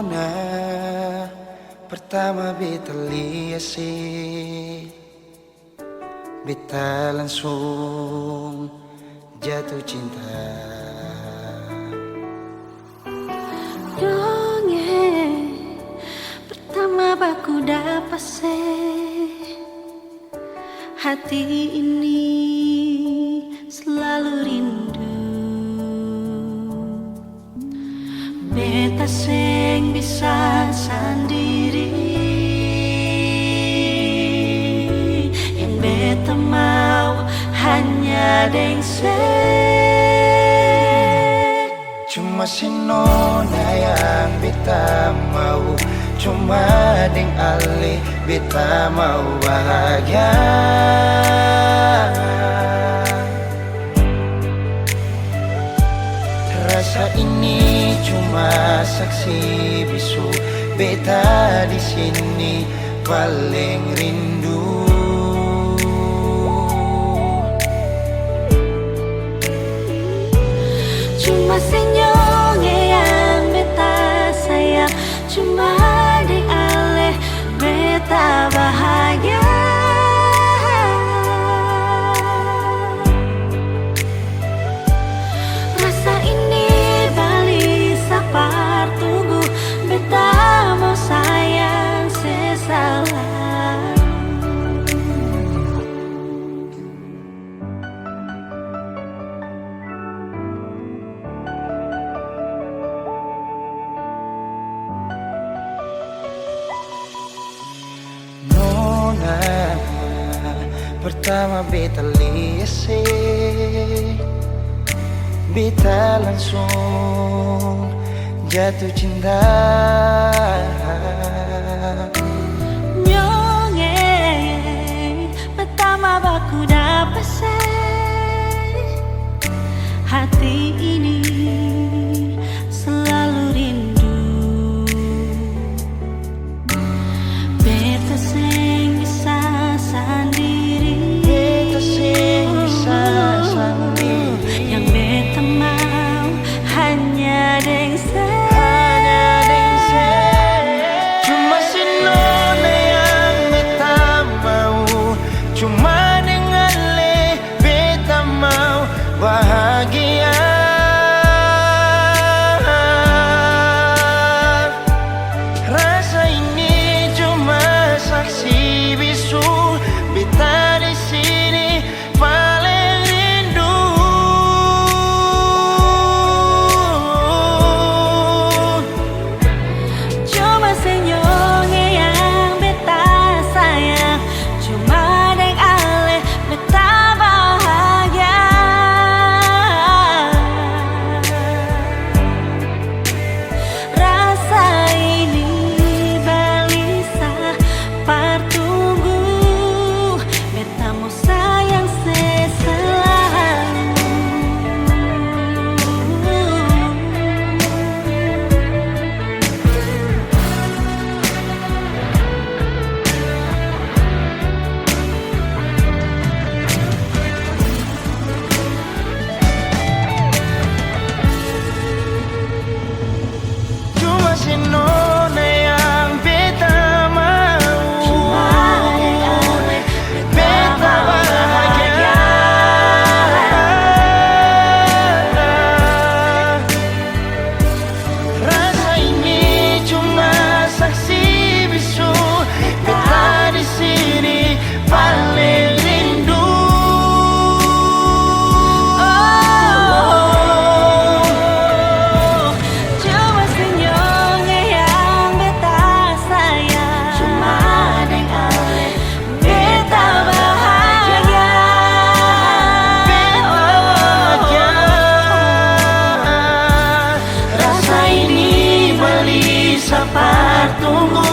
Nona pertama beta lihat sih, beta langsung jatuh cinta. Dongeng pertama baku dapat hati ini selalu rindu. Beta seng bisa sendiri, yang beta mau hanya deng Cuma si Nona yang beta mau, cuma deng Ale beta mau bahagia. Rasa ini cuma saksi bisu, beta di sini paling rindu. Cuma senyumnya yang beta sayang, cuma di Ale beta bahagia. Rasa ini balik sapar tunggu, beta mau sayang sesalah. Nona pertama beta lihat sih, beta langsung jatuh cinta. Nyongeng pertama baku dapat hati ini selalu rindu. Beta seng bisa sendiri, Beta seng bisa sendiri, yang beta mau hanya deng cuma si Nona yang beta mau, cuma dengan Le beta mau bahagia. Rasa ini cuma saksi bisu, beta di sini paling rindu. Cuma senyumnya yang beta sayang, cuma deng Ale beta bahagia. Rasa ini balisa partunggu, beta mau sayang seselalu. Cuma si Nona yang beta mau, Cuma deng Ale beta bahagia. Rasa ini cuma saksi bisu, beta di sini paling rindu. Cuma senyumnya yang beta sayang, cuma deng Ale beta bahagia. Rasa ini balik sapar tunggu,